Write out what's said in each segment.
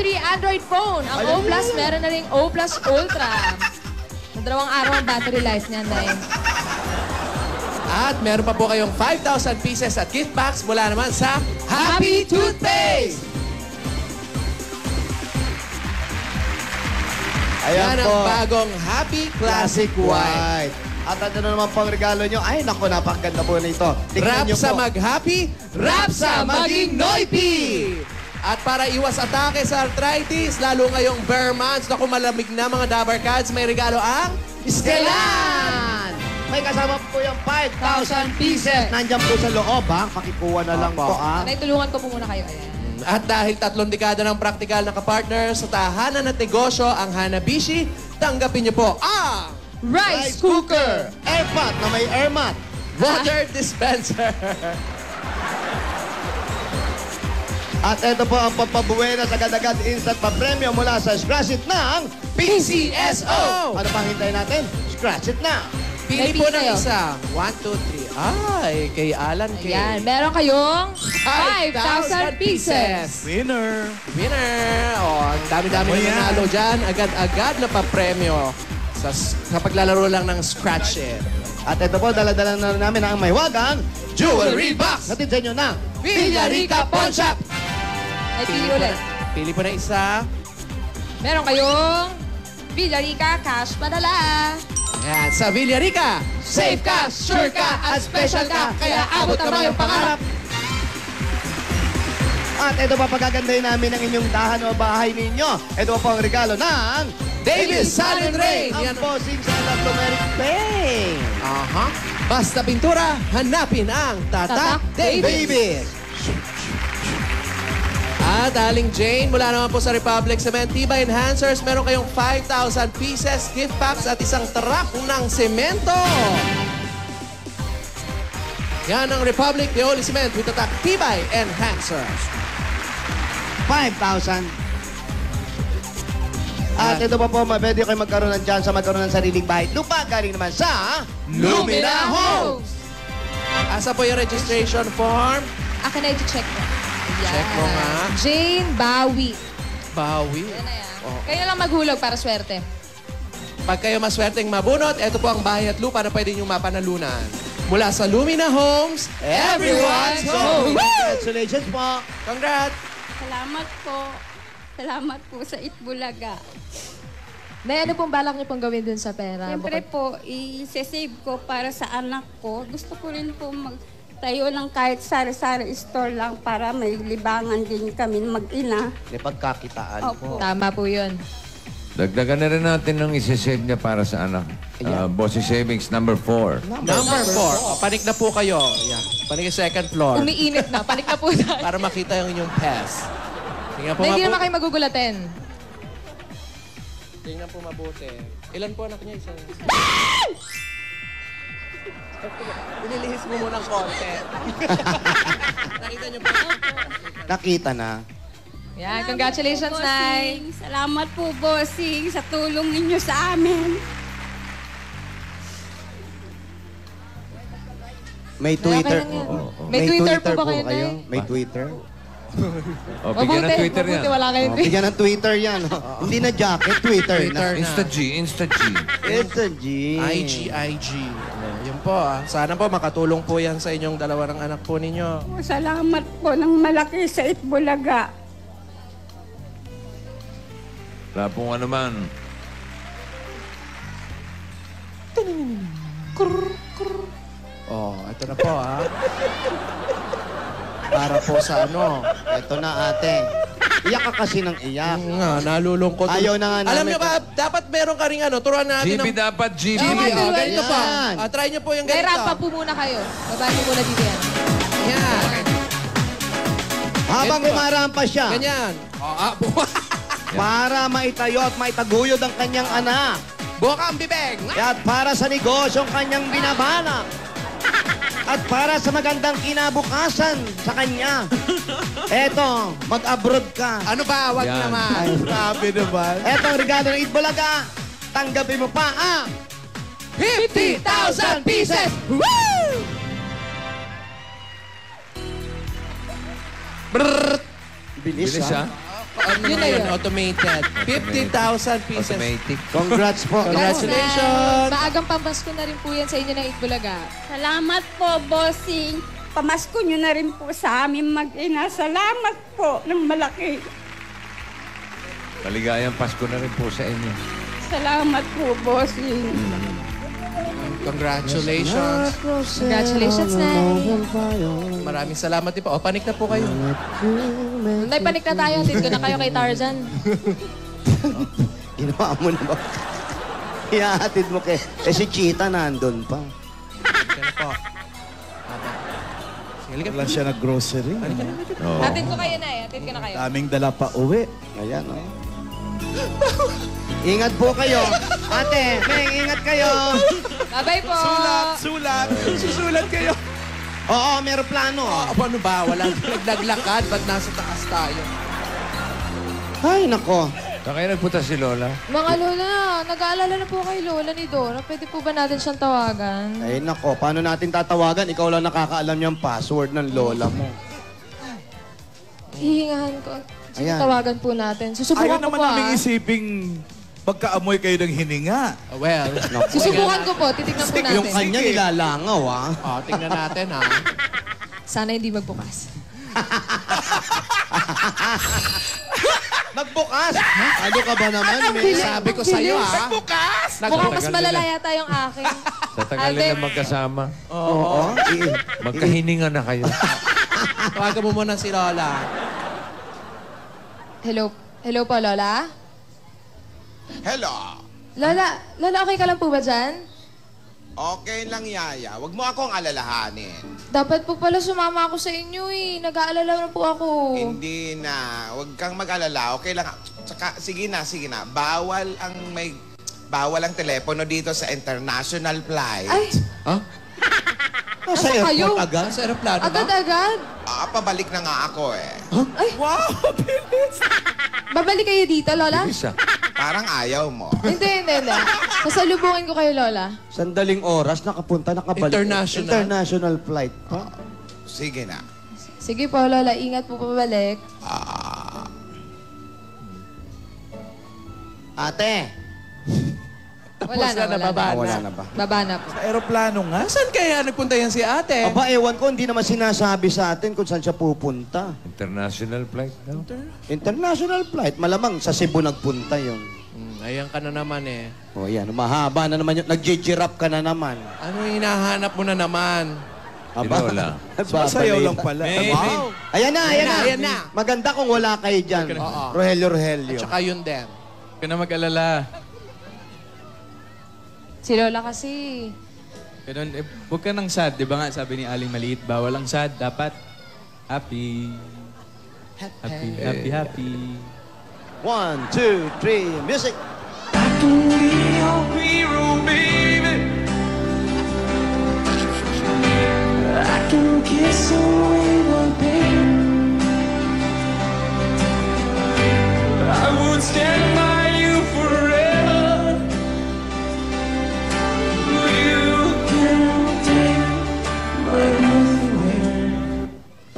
3 Android phone. Ang O Plus, meron na rin O Plus Ultra. Sa 2 araw ang battery life niyan, Day. At meron pa po kayong 5,000 pieces at gift packs mula naman sa Happy Toothpaste! Ayan Yan po. ang bagong Happy Classic White. At ano naman pang regalo nyo? Ay, naku, napakaganda po nito. Rap nyo sa po. mag-happy, rap sa maging noisy! At para iwas atake sa arthritis, lalo ngayong bare months, naku malamig na mga Dabber Cats, may regalo ang Stellan! May kasama po yung 5,000 pieces. Nandiyan po sa loob, ha? Pakikuha na lang Opo. po, ha? Nay, tulungan ko po muna kayo. Ayan. At dahil 3 dekada ng praktikal na kapartner sa tahanan at negosyo ang Hanabishi, tanggapin niyo po ang Rice Cooker! Airpot na may airmat. water dispenser. At ito po ang pampabuenas agad-agad instant pa-premyo mula sa Scratch It ng PCSO! Ano pang hintayin natin? Scratch It na! Pili May po pili ng kayo. isa. 1, 2, 3. Ay, kay Alan K. Ayan, meron kayong 5,000 pieces. Winner! Winner! O, ang dami-dami na nanalo dyan. Agad-agad na pa-premyo sa paglalaro lang ng Scratch It. At ito po, dala-dala na namin ang mahiwagang Jewelry Box! Hatid sa inyo ng Villarica Pawn Shop! Ay, pili ulit. Pili po na isa. Meron kayong Villarica Cash Padala. Ayan, sa Villarica, safe ka, sure ka, at special ka, kaya abot na mga pangarap. At ito pa, pagagandahin namin ang inyong dahan o bahay ninyo. Ito po ang regalo ng Davis Sun and Rain! ang Yan. bossing sa Elastomeric Paint. Aha. Basta pintura, hanapin ang Tatak Tatak Davis. Babies. At Aling Jane, mula naman po sa Republic Cement Tiba Enhancers, meron kayong 5,000 pieces, gift packs at isang truck ng semento. Yan ang Republic de Oli Cement with Tatak Tibay Enhancers. 5,000. At ito pa po, pwede kayo magkaroon ng chance sa magkaroon ng sariling bahay. Lupa, galing naman sa Lumina Homes! Asa po yung registration form? Akin na i-check mo. Ayan. Check mo nga. Jane Bawi. Bawi. Yan na yan. Oh. Kayo lang maghulog para swerte. Pag kayo maswerteng mabunot, ito po ang bahay at lupa na pwede niyong mapanalunan. Mula sa Lumina Homes, everyone's home! Congratulations po. Congrats! Salamat po. Salamat po sa Itbulaga. Nay, ano pong balak niyo pong gawin dun sa pera? Siyempre po, i-save ko para sa anak ko. Gusto ko rin po magtayo ng kahit sari-sari store lang para may libangan din kami mag-ina. May pagkakitaan po. Opo. Tama po yun. Dagdagan na rin natin ng isasave niya para sa anak. Bossy Savings number 4. Number 4. Panik na po kayo. Yeah. Panik sa second floor. Umiinit na. Panik na po tayo. Para makita yung inyong pass. Tingnan po Nay, hindi naman mabuti. kayo magugulatin. Tingnan po mabuti. Ilan po anak niya? Isang... Inilihis mo muna ng konti. Nakita niyo po? Nakita na. Yan, congratulations, Nay. Bossing. Salamat po, Bossing, sa tulong ninyo sa amin. May Twitter. lang yan. May Twitter po ba kayo, Nay? May Twitter? O, bigyan ng Twitter mabuti yan. wala kayong Oh, Twitter. bigyan ng Twitter yan. Hindi na jacket, Twitter, Twitter na. na. Insta-G, Insta-G. It's a G. IG. Yun po ah. Sana po makatulong po yan sa inyong dalawa ng anak po ninyo. Salamat po ng malaki sa Itbulaga. Wala pong ano man. Oh, ito na po ah. Para po sa ano. Ito na, ate. Iyak ka kasi ng iyak. Nga, nalulungkot. Ayaw na nga Alam namin niyo ba, dapat meron ka ring ano, turuan natin GB ng... dapat, GB. Ganito pa. Yan. Try niyo po yung May ganito. rampa po muna kayo. Baba niyo muna dito yan. Yan. Habang Ganito. umarampa siya, Ganyan. Oh, para maitayo at maitaguyod ang kanyang anak. Buka ang bibig. At para sa negosyong kanyang binabalak. At para sa magandang kinabukasan sa kanya. Eto, mag-abroad ka. Ano ba? Wag Yan. naman. Grabe naman. Eto ang regalo ng Itbulaga. Tanggapin mo pa ang 50,000 pieces! Woo! bilis, Bilis, ha? ha? Ano Yun na na yun? yun. Automated. 50,000 pieces. Automatic. Congrats po. Congratulations! Maagang pamasko na rin po yan sa inyo ng Itbulaga. Salamat po, bossing. Pamasko nyo na rin po sa amin mag-ina. Salamat po ng malaki. Maligayang Pasko na rin po sa inyo. Salamat po, bossing. Congratulations. Congratulations, Nay. Maraming salamat din po. O, panik na po kayo. Nay, panik na tayo. Hatid ko na kayo kay Tarzan. Ginawa mo na ba? Ihahatid mo kay... si Chita nandun pa. Yan po. Sige, Wala siya nag-grocery. Oo. Hatid ko kayo, Nay. Hatid ko na kayo. Daming dala pa uwi. Ayan, oh. Ingat po kayo. Ate, Meng, ingat kayo. Bye-bye po. Sulat! Susulat kayo! Oo, meron plano. Ano ba? Walang naglakad. Ba't nasa taas tayo? Ay, nako. Saan kayo nagpunta si Lola? Mga Lola, nag-aalala na po kay Lola ni Dora. Pwede po ba natin siyang tawagan? Ay, nako. Paano natin tatawagan? Ikaw lang nakakaalam yung password ng lola mo. Hihingahan ko. Sige, Ayan. tawagan po natin. Ayaw Susubukan ko naman po, namin ah. isiping magkaamoy kayo ng hininga. Well, Susubukan ko po. Titignan po Yung natin. kanya nilalangaw, ah. tingnan natin, ha? Sana hindi magbukas. Magbukas! Ano ka ba naman, Meng? Sabi ko sa'yo, ha? Mukhang mas malala yata yung akin. Sa tagal Ate. nila magkasama. Oo. Magkahininga na kayo. Tawagan mo muna si Lola. Hello? Hello po, Lola? Hello. Lola, okay ka lang po ba dyan? Okay lang, Yaya. Huwag mo akong alalahanin. Dapat po pala sumama ako sa inyo eh. Nag-aalala na po ako. Hindi na. Huwag kang mag-alala. Okay lang. Tsaka, sige na. Bawal ang telepono dito sa international flight. Ay, Sa airport kayo? agad? Sa aeroplano ba? agad-agad. Pabalik na nga ako eh. Babalik kayo dito, Lola? Isa. Parang ayaw mo. Hindi. Sasalubungin ko kayo, Lola. Sandaling oras, nakabalik. International. International flight pa. Sige na. Sige po, Lola. Ingat po pabalik. Ate! Wala na, Wala na ba? Baba na po. Sa aeroplano nga. Saan kaya nagpunta yan si ate? Aba, ewan ko, hindi naman sinasabi sa atin kung saan siya pupunta. International flight daw. International flight, malamang sa Cebu nagpunta yun. Ayan ka na naman eh. O yan, mahaba na naman yun. Nag-giraffe ka na naman. Ano yung hinahanap mo na naman? Si Lola. Masayaw lang pala. Wow! Ayan na. Ayan na. Maganda kung wala kayo dyan. Oo. Rogelio. Tsaka yun din. Huwag ka na mag-alala. Si Lola kasi. Ganun, huwag ka nang sad. Di ba nga sabi ni Aling Maliit, bawal ang sad. Dapat happy. Happy. 1, 2, 3, music!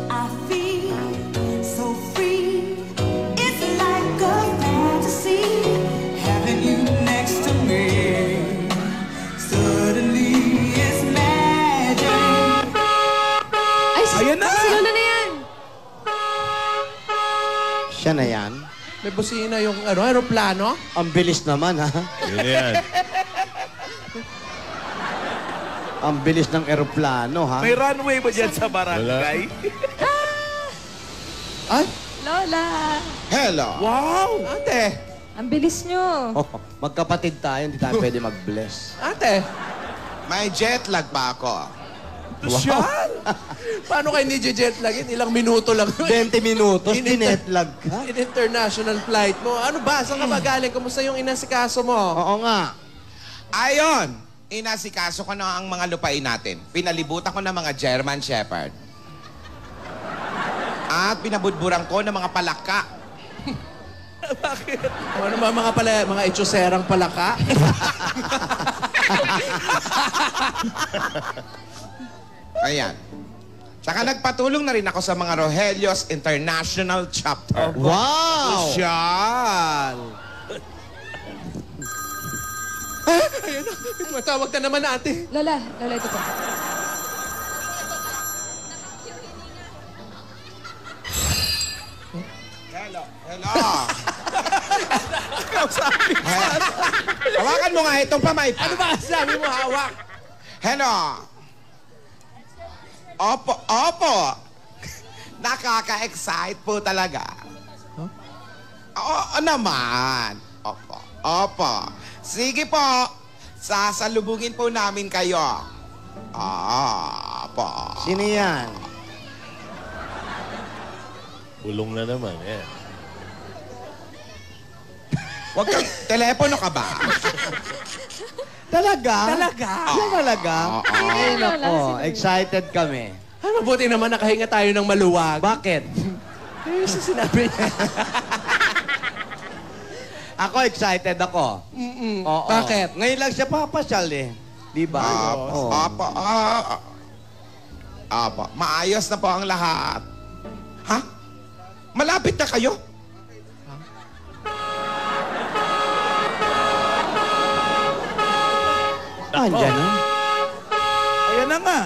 I feel so free. It's like a fantasy. Having you next to me. Suddenly it's magic. Ay, Ayan na! si Lola na yan. Siya na yan. May busina yung aeroplano. Ang bilis naman, ha? Yun yan. Ang bilis ng eroplano, ha? May runway ba dyan sa barangay? Ay, Lola. Hello. wow! Ate! Ang bilis nyo. Oh, magkapatid tayo, hindi tayo pwede mag-bless. Ate! May jet lag pa ako. Wow! Paano kayo hindi jet lagin? Ilang minuto lang. 20 minutos, dinetlag ka. In international flight mo. Ano ba? Saan ka ba galing? Kumusta yung inasikaso mo? Oo nga. Ayon, inasikaso ko na ang mga lupain natin. Pinalibutan ko ng mga German Shepherd. At pinabudburan ko ng mga palaka. Ano ba mga etsoserang palaka? Ayan. Tsaka nagpatulong na rin ako sa mga Rogelio's International Chapter. Wow! Sosyal! Ayun na. Matawag na naman ate. Lola, ito po. Hello. Hawakan mo nga itong pamaypa. Ano ba sabi mo hawak? Hello. Opo. Nakaka-excite po talaga. Oo naman. Opo. Sige po. Sasalubungin po namin kayo. Opo. Sino yan? Bulong na naman, eh. Wag kang... Telepono ka ba? Talaga? Talaga? Yan talaga? Oo. Ay, Lola, nako. sino yun? Excited kami. Ano, buti naman nakahinga tayo ng maluwag. Bakit? Eh, sinabi niya. Ako, excited ako. Oo. Bakit? Ngayon lang siya papasyal eh. Di ba? Oo. Opo. Maayos na po ang lahat. Ha? Malapit na kayo? Andyan na. Ayan na nga.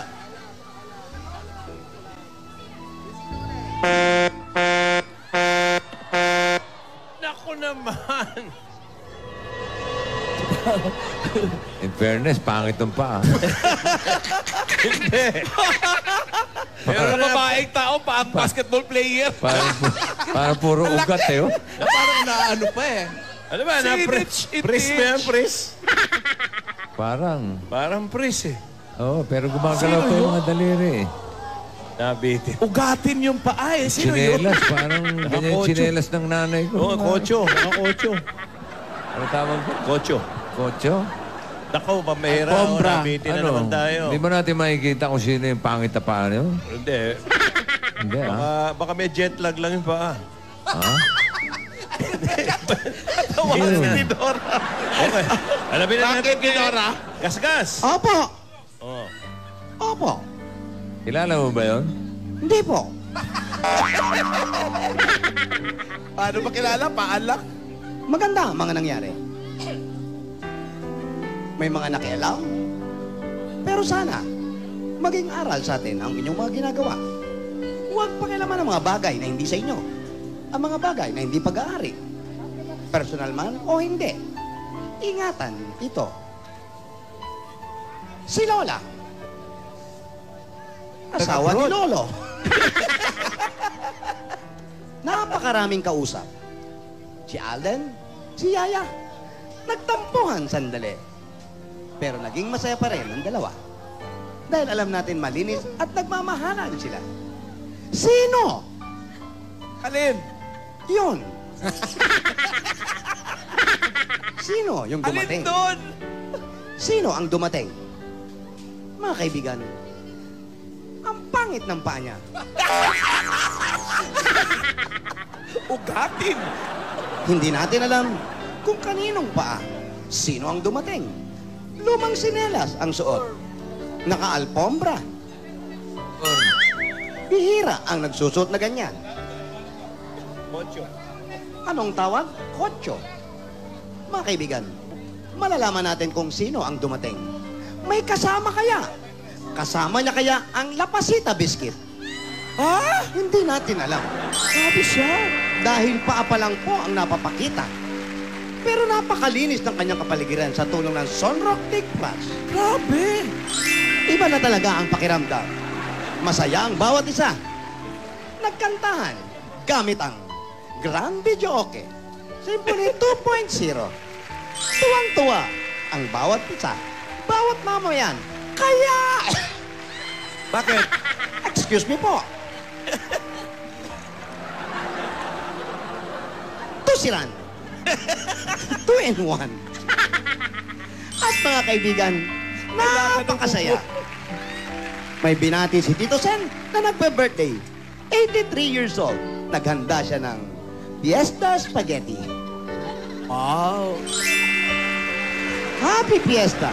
Naku naman! In fairness, pangit ang paa. Pero na babaeng tao, paang basketball player. Parang puro ugat eh. Oh. Parang naano pa eh. Ano ba? Pris ba yan, Pris? Parang Pris eh. Oo, pero gumagalaw pa yung mga daliri eh. Nabitin. Ugatin yung paa eh. Sino yun? Chinelas, parang ganyan yung chinelas ng nanay ko. Oo, kocho. Mga kocho. Ano tawag ko? Kocho. Kocho? Nako, pamera. Alfombra. Nabitin na naman tayo. Hindi ba natin makikita kung sino yung pangit na paa niyo? Hindi. Hindi ah. Baka may jet lag lang yung paa. Ha? Tawagan si Tidora. Okay. Alamin na natin kay Tidora. Gasgas. Opo. Oo. Opo. Kilala mo ba yun? Hindi po. Paano ba kilala? Paalak? Maganda ang mga nangyari. May mga nakialam. Pero sana, maging aral sa atin ang inyong mga ginagawa. Huwag pakialaman ang mga bagay na hindi sa inyo. Ang mga bagay na hindi pag-aari. Personal man o hindi. Ingatan ito. Si Lola. Asawa ni Lolo. Napakaraming kausap. Si Alden, si Yaya. Nagtampuhan sandali. Pero naging masaya pa rin ang dalawa. Dahil alam natin malinis at nagmamahalan sila. Sino? Alin? Yun. Sino yung dumating? Alin doon? Sino ang dumating? Mga kaibigan, ang pangit ng paa niya. Ugatin. Hindi natin alam kung kaninong paa. Sino ang dumating? Lumang sinelas ang suot. Naka-alpombra. Bihira ang nagsusuot na ganyan. Kocho. Anong tawag? Kotso. Mga kaibigan, malalaman natin kung sino ang dumating. May kasama kaya? Kasama niya kaya ang Lapasita Biscuit? Ah, hindi natin alam. Sabi siya. Dahil paa pa lang po ang napapakita. Pero napakalinis ng kanyang kapaligiran sa tulong ng Sunrock Thick Plus. Grabe. Iba na talaga ang pakiramdam. Masaya ang bawat isa. Nagkantahan gamit ang Grand Videoke Symphony 2.0. Tuwang-tuwa ang bawat isa, bawat mamayan. Kaya... Bakit? Excuse me po. Tusiran. 2-in-1. At mga kaibigan, napakasaya. May binati si Tito Sen na nagbe-birthday. 83 years old. Naghanda siya ng Fiesta Spaghetti. Wow. Happy Fiesta!